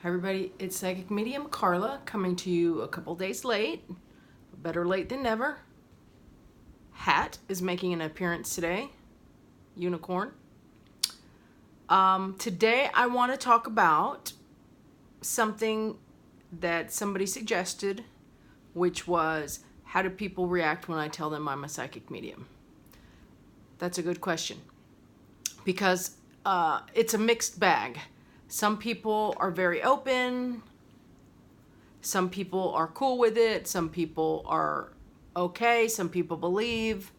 Hi everybody, it's Psychic Medium Carla coming to you a couple days late. Better late than never. Hat is making an appearance today. Unicorn. Today I want to talk about something that somebody suggested, which was, how do people react when I tell them I'm a psychic medium? That's a good question because it's a mixed bag. Some people are very open. Some people are cool with it. Some people are okay. Some people believe.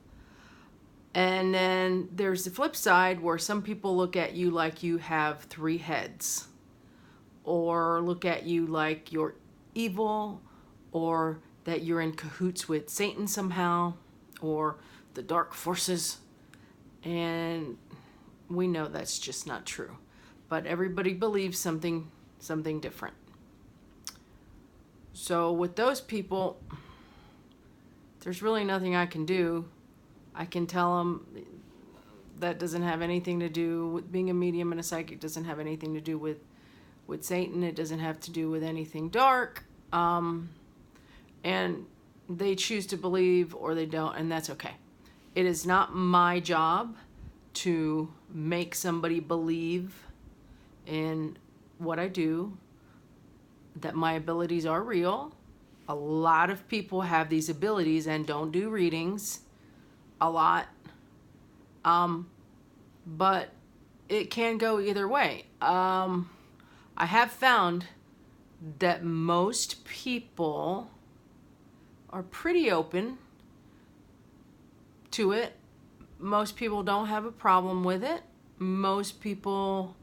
And then there's the flip side where some people look at you like you have three heads, or look at you like you're evil, or that you're in cahoots with Satan somehow, or the dark forces. And we know that's just not true. But everybody believes something different. So with those people, there's really nothing I can do. I can tell them that doesn't have anything to do with being a medium and a psychic, doesn't have anything to do with Satan. It doesn't have to do with anything dark. And they choose to believe or they don't, and that's okay. It is not my job to make somebody believe in what I do, that my abilities are real. A lot of people have these abilities and don't do readings a lot. But it can go either way. I have found that most people are pretty open to it. Most people don't have a problem with it. Most people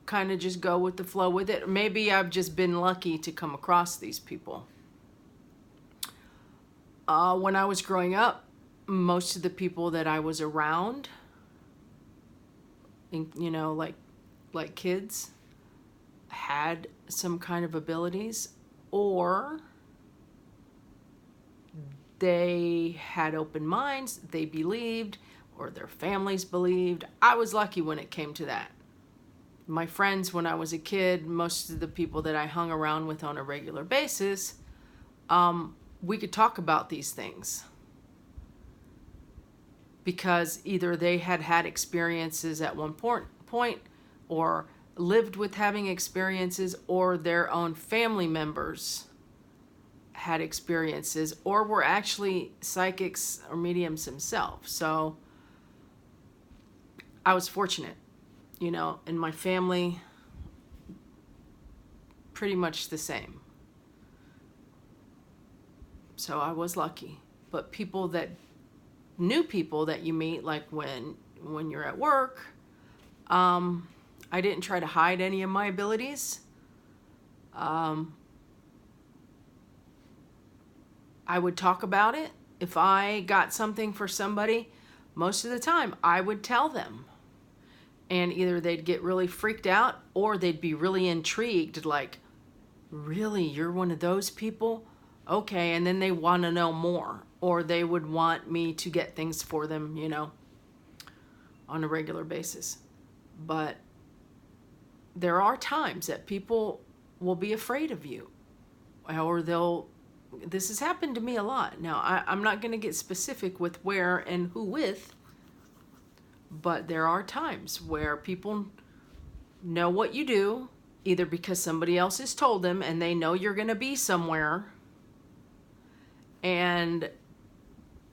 kind of just go with the flow with it. Maybe I've just been lucky to come across these people. When I was growing up, most of the people that I was around, like kids, had some kind of abilities, or they had open minds, they believed, or their families believed. I was lucky when it came to that. My friends, when I was a kid, most of the people that I hung around with on a regular basis, we could talk about these things because either they had had experiences at one point or lived with having experiences, or their own family members had experiences, or were actually psychics or mediums themselves. So I was fortunate. In my family, pretty much the same. So I was lucky. But new people that you meet, like when you're at work, I didn't try to hide any of my abilities. I would talk about it. If I got something for somebody, most of the time I would tell them. And either they'd get really freaked out or they'd be really intrigued, like, really, you're one of those people? Okay, and then they want to know more, or they would want me to get things for them, on a regular basis. But there are times that people will be afraid of you, or this has happened to me a lot. Now, I'm not going to get specific with where and who with, but there are times where people know what you do, either because somebody else has told them and they know you're going to be somewhere, and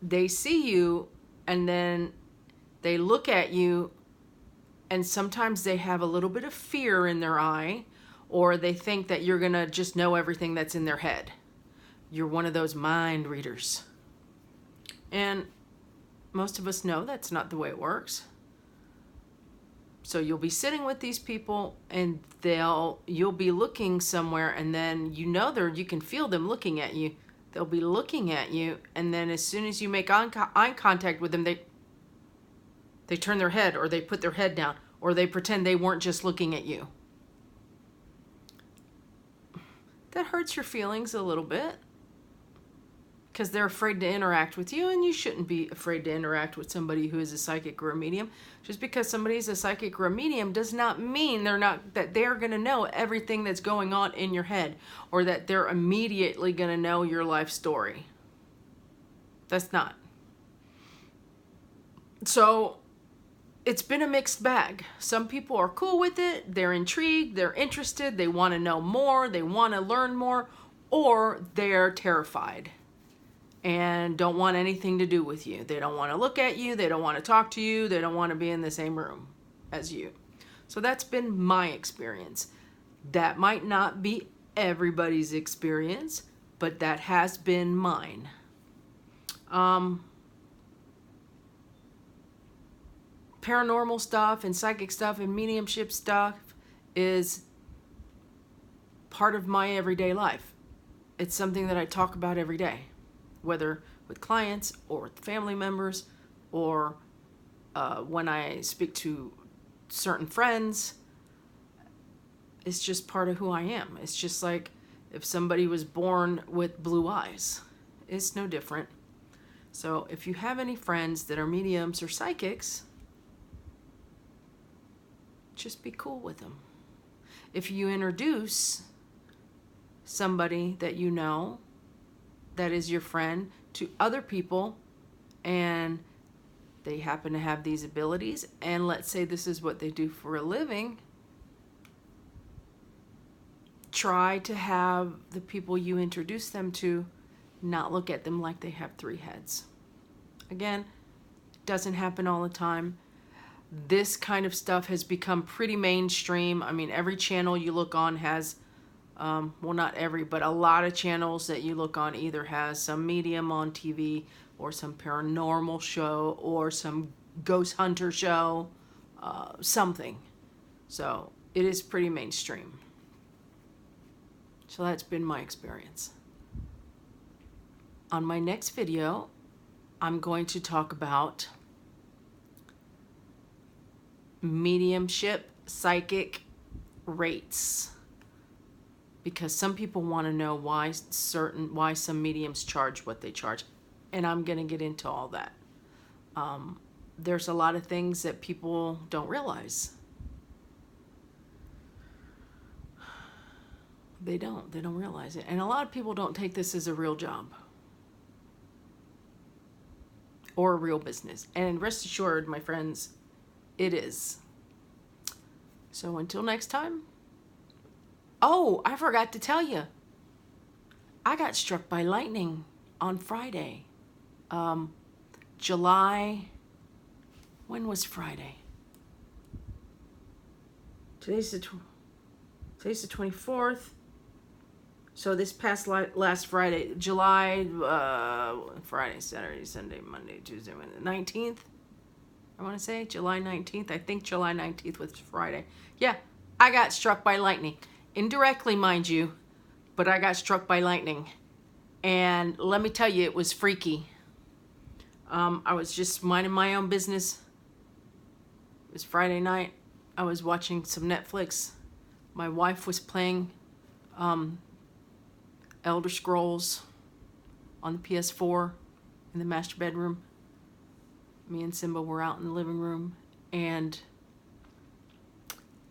they see you and then they look at you, and sometimes they have a little bit of fear in their eye, or they think that you're going to just know everything that's in their head. You're one of those mind readers. And most of us know that's not the way it works. So you'll be sitting with these people, and you'll be looking somewhere, and then you can feel them looking at you. They'll be looking at you, and then as soon as you make eye contact with them, they turn their head, or they put their head down, or they pretend they weren't just looking at you. That hurts your feelings a little bit. because they're afraid to interact with you, and you shouldn't be afraid to interact with somebody who is a psychic or a medium. Just because somebody's a psychic or a medium does not mean that they're going to know everything that's going on in your head, or that they're immediately going to know your life story. That's not. So it's been a mixed bag. Some people are cool with it, they're intrigued, they're interested, they want to know more, they want to learn more, or they're terrified and don't want anything to do with you. They don't want to look at you, they don't want to talk to you, they don't want to be in the same room as you. So that's been my experience. That might not be everybody's experience, but that has been mine. Paranormal stuff and psychic stuff and mediumship stuff is part of my everyday life. It's something that I talk about every day, whether with clients or with family members, or when I speak to certain friends. It's just part of who I am. It's just like if somebody was born with blue eyes. It's no different. So if you have any friends that are mediums or psychics, just be cool with them. If you introduce somebody that you know that is your friend to other people, and they happen to have these abilities, and let's say this is what they do for a living, try to have the people you introduce them to not look at them like they have three heads. Again, it doesn't happen all the time. This kind of stuff has become pretty mainstream. I mean, every channel you look on has, well, not every, but a lot of channels that you look on either has some medium on TV, or some paranormal show, or some ghost hunter show, something. So it is pretty mainstream. So that's been my experience. On my next video, I'm going to talk about mediumship, psychic rates, because some people want to know why some mediums charge what they charge, and I'm going to get into all that. There's a lot of things that people don't realize. They don't realize it, and a lot of people don't take this as a real job or a real business, and rest assured, my friends, it is. So until next time. Oh, I forgot to tell you. I got struck by lightning on Friday. When was Friday? Today's the 24th. So this past last Friday, Friday, Saturday, Sunday, Monday, Tuesday, Wednesday, 19th. I want to say July 19th. I think July 19th was Friday. Yeah, I got struck by lightning. Indirectly, mind you, but I got struck by lightning. And let me tell you, it was freaky. I was just minding my own business. It was Friday night. I was watching some Netflix. My wife was playing Elder Scrolls on the PS4 in the master bedroom. Me and Simba were out in the living room, and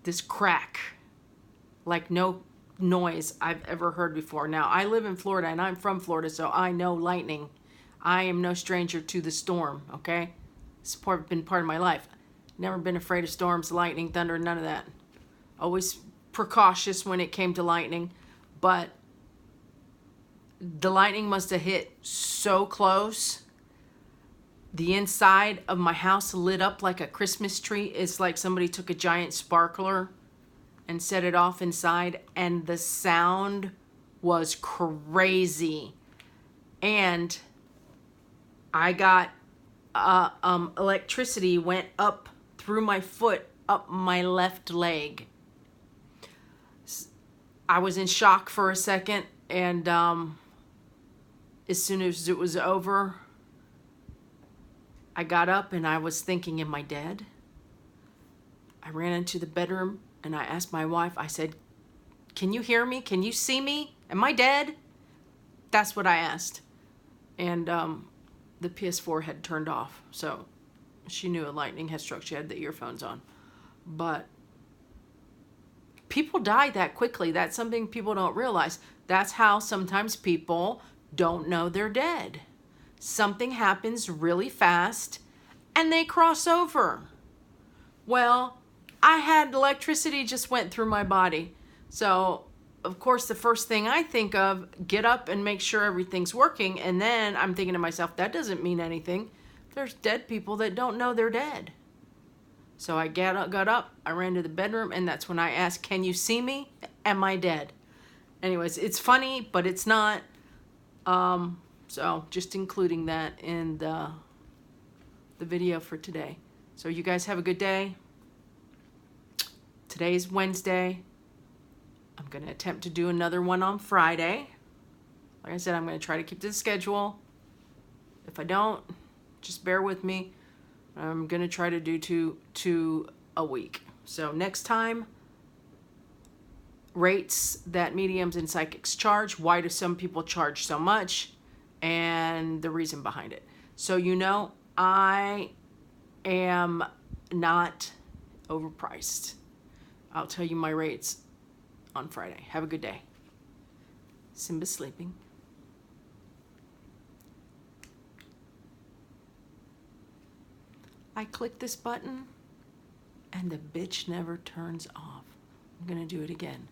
this crack, like no noise I've ever heard before. Now, I live in Florida, and I'm from Florida, so I know lightning. I am no stranger to the storm, okay? It's been part of my life. Never been afraid of storms, lightning, thunder, none of that. Always precautious when it came to lightning, but the lightning must have hit so close. The inside of my house lit up like a Christmas tree. It's like somebody took a giant sparkler and set it off inside, and the sound was crazy. And I got electricity went up through my foot, up my left leg. I was in shock for a second, and as soon as it was over, I got up and I was thinking, am I dead? I ran into the bedroom and I asked my wife, I said, can you hear me? Can you see me? Am I dead? That's what I asked. And the PS4 had turned off, so she knew a lightning had struck. She had the earphones on. But people die that quickly. That's something people don't realize. That's how sometimes people don't know they're dead. Something happens really fast and they cross over. Well, I had electricity just went through my body. So, of course, the first thing I think of, get up and make sure everything's working. And then I'm thinking to myself, that doesn't mean anything. There's dead people that don't know they're dead. So I got up, I ran to the bedroom, and that's when I asked, can you see me? Am I dead? Anyways, it's funny, but it's not. So just including that in the video for today. So you guys have a good day. Today's Wednesday. I'm going to attempt to do another one on Friday. Like I said, I'm going to try to keep to the schedule. If I don't, just bear with me. I'm going to try to do two a week. So next time, rates that mediums and psychics charge. Why do some people charge so much? And the reason behind it. So you know, I am not overpriced. I'll tell you my rates on Friday. Have a good day. Simba's sleeping. I click this button and the bitch never turns off. I'm gonna do it again.